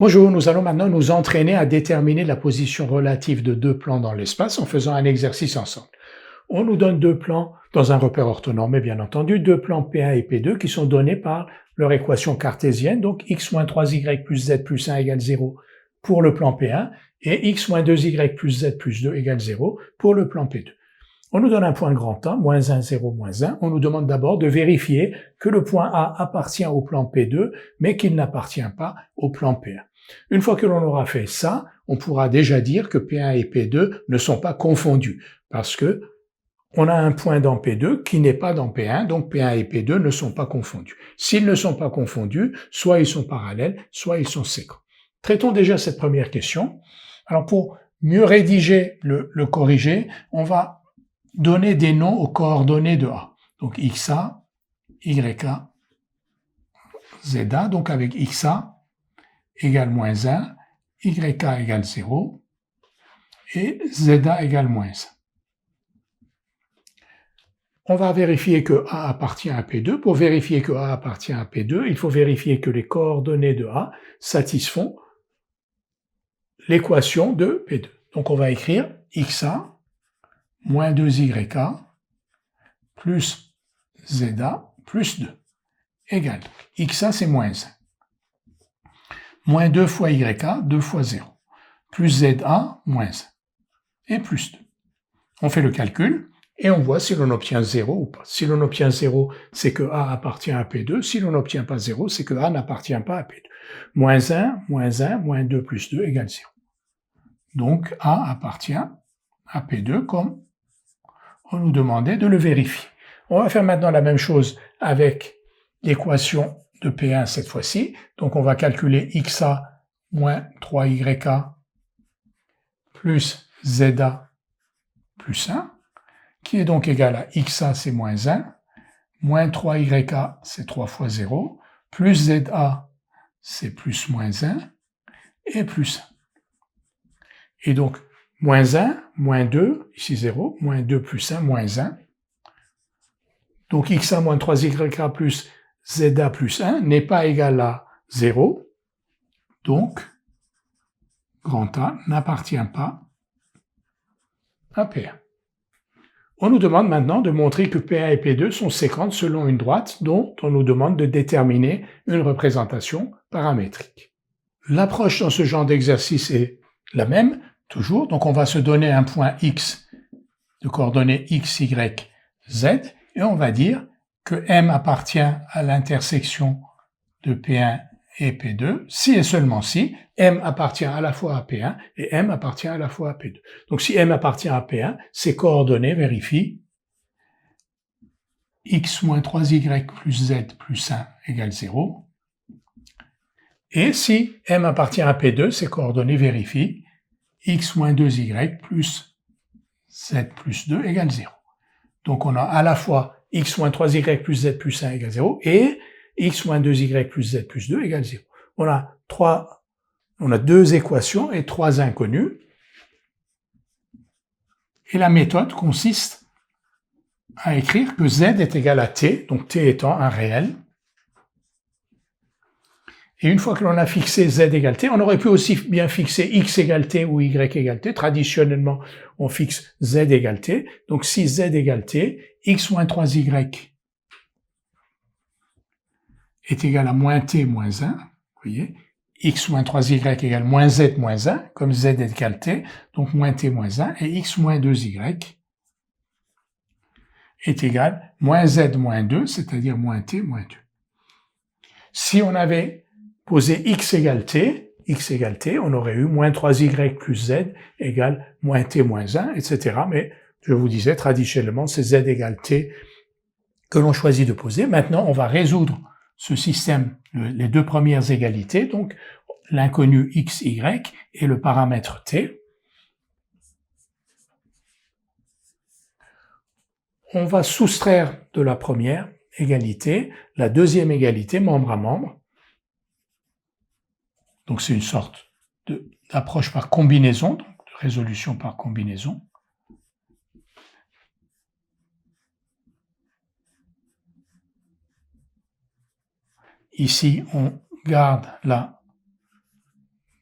Bonjour, nous allons maintenant nous entraîner à déterminer la position relative de deux plans dans l'espace en faisant un exercice ensemble. On nous donne deux plans dans un repère orthonormé, bien entendu, deux plans P1 et P2 qui sont donnés par leur équation cartésienne, donc x moins 3y plus z plus 1 égale 0 pour le plan P1 et x moins 2y plus z plus 2 égale 0 pour le plan P2. On nous donne un point grand A, moins 1, 0, moins 1. On nous demande d'abord de vérifier que le point A appartient au plan P2, mais qu'il n'appartient pas au plan P1. Une fois que l'on aura fait ça, on pourra déjà dire que P1 et P2 ne sont pas confondus, parce que on a un point dans P2 qui n'est pas dans P1, donc P1 et P2 ne sont pas confondus. S'ils ne sont pas confondus, soit ils sont parallèles, soit ils sont séquents. Traitons déjà cette première question. Alors pour mieux rédiger le corrigé, on va donner des noms aux coordonnées de A. Donc XA, YA, ZA, donc avec XA égale moins 1, YA égale 0 et ZA égale moins 1. On va vérifier que A appartient à P2. Pour vérifier que A appartient à P2, il faut vérifier que les coordonnées de A satisfont l'équation de P2. Donc on va écrire XA moins 2YA plus ZA plus 2 égale. XA c'est moins 1. Moins 2 fois YA, 2 fois 0. Plus ZA, moins 1. Et plus 2. On fait le calcul et on voit si l'on obtient 0 ou pas. Si l'on obtient 0, c'est que A appartient à P2. Si l'on n'obtient pas 0, c'est que A n'appartient pas à P2. Moins 1, moins 2 plus 2 égale 0. Donc A appartient à P2 comme on nous demandait de le vérifier. On va faire maintenant la même chose avec l'équation de P1 cette fois-ci. Donc on va calculer XA moins 3YA plus ZA plus 1, qui est donc égal à XA c'est moins 1, moins 3YA c'est 3 fois 0, plus ZA c'est plus moins 1, et plus 1. Et donc moins 1, moins 2, ici 0, moins 2 plus 1, moins 1. Donc XA moins 3YA plus ZA plus 1 n'est pas égal à 0, donc grand A n'appartient pas à P1. On nous demande maintenant de montrer que P1 et P2 sont séquentes selon une droite dont on nous demande de déterminer une représentation paramétrique. L'approche dans ce genre d'exercice est la même, toujours, donc on va se donner un point X de coordonnées X, Y, Z, et on va dire que M appartient à l'intersection de P1 et P2, si et seulement si M appartient à la fois à P1 et M appartient à la fois à P2. Donc si M appartient à P1, ces coordonnées vérifient x moins 3y plus z plus 1 égale 0. Et si M appartient à P2, ces coordonnées vérifient x moins 2y plus z plus 2 égale 0. Donc on a à la fois x moins 3y plus z plus 1 égale 0 et x moins 2y plus z plus 2 égale 0. On a deux équations et trois inconnues. Et la méthode consiste à écrire que z est égal à t, donc t étant un réel. Et une fois que l'on a fixé z égale t, on aurait pu aussi bien fixer x égale t ou y égale t. Traditionnellement, on fixe z égale t. Donc si z égale t, x moins 3y est égal à moins t moins 1, vous voyez, x moins 3y égale moins z moins 1, comme z égale t, donc moins t moins 1, et x moins 2y est égal moins z moins 2, c'est-à-dire moins t moins 2. Si on avait posé x égale t, on aurait eu moins 3y plus z égale moins t moins 1, etc. Mais je vous disais, traditionnellement, c'est z égale t que l'on choisit de poser. Maintenant, on va résoudre ce système, les deux premières égalités, donc l'inconnu x, y et le paramètre t. On va soustraire de la première égalité la deuxième égalité membre à membre. Donc c'est une sorte d'approche par combinaison, donc de résolution par combinaison. Ici, on garde la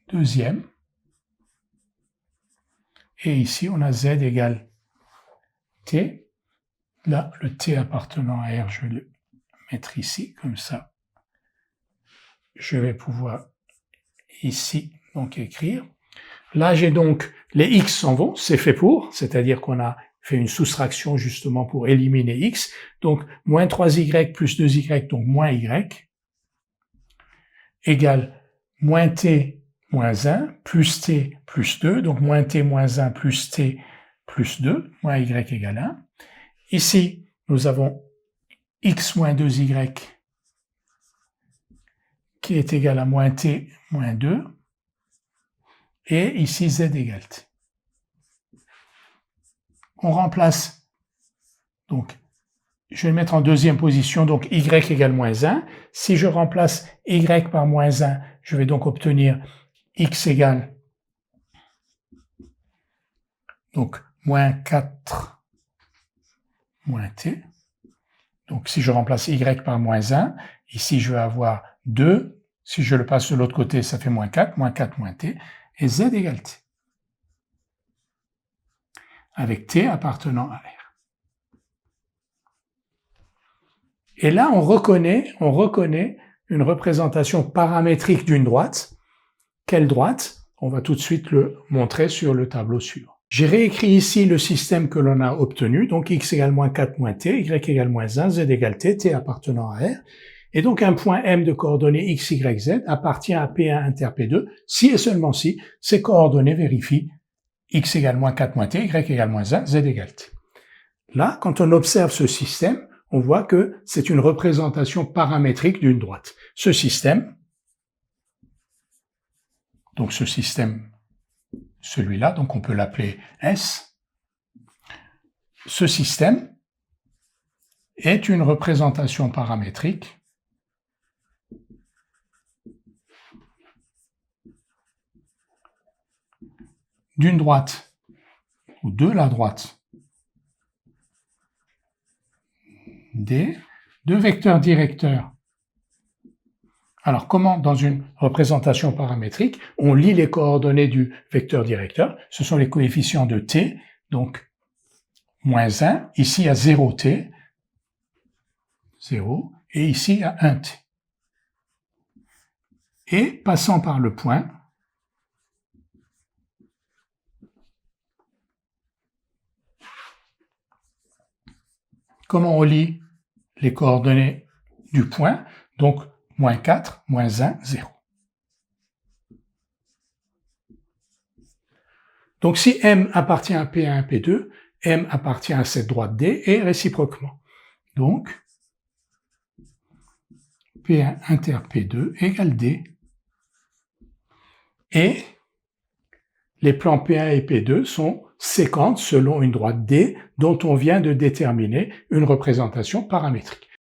deuxième. Et ici, on a Z égale T. Là, le T appartenant à R, je vais le mettre ici, comme ça. Je vais pouvoir ici donc écrire. Là, j'ai donc les X s'en vont, c'est fait pour, c'est-à-dire qu'on a fait une soustraction justement pour éliminer X. Donc, moins 3Y plus 2Y, donc moins Y, égale moins T moins 1, plus T plus 2, donc moins T moins 1 plus T plus 2, moins Y égale 1. Ici, nous avons X moins 2Y qui est égal à moins T moins 2, et ici Z égale T. On remplace, donc, je vais le mettre en deuxième position, donc Y égale moins 1. Si je remplace Y par moins 1, je vais donc obtenir X égale, donc, moins 4 moins T. Donc, si je remplace Y par moins 1, ici, je vais avoir 2. Si je le passe de l'autre côté, ça fait moins 4 moins T, et Z égale T. Avec T appartenant à R. Et là, on reconnaît une représentation paramétrique d'une droite. Quelle droite? On va tout de suite le montrer sur le tableau suivant. J'ai réécrit ici le système que l'on a obtenu, donc X égale moins 4 moins T, Y égale moins 1, Z égale T, T appartenant à R. Et donc un point M de coordonnées X, Y, Z appartient à P1 inter P2, si et seulement si ces coordonnées vérifient X égale moins 4 moins T, Y égale moins 1, Z égale T. Là, quand on observe ce système, on voit que c'est une représentation paramétrique d'une droite. Ce système, donc ce système, celui-là, donc on peut l'appeler S, ce système est une représentation paramétrique d'une droite, ou de la droite, D, de vecteurs directeurs. Alors, comment, dans une représentation paramétrique, on lit les coordonnées du vecteur directeur? Ce sont les coefficients de t, donc moins 1, ici à 0t, 0, et ici à 1t. Et, passant par le point, comment on lit les coordonnées du point? Donc, moins 4, moins 1, 0. Donc, si M appartient à P1, P2, M appartient à cette droite D et réciproquement. Donc, P1 inter P2 égale D. Et les plans P1 et P2 sont séquentes selon une droite D dont on vient de déterminer une représentation paramétrique.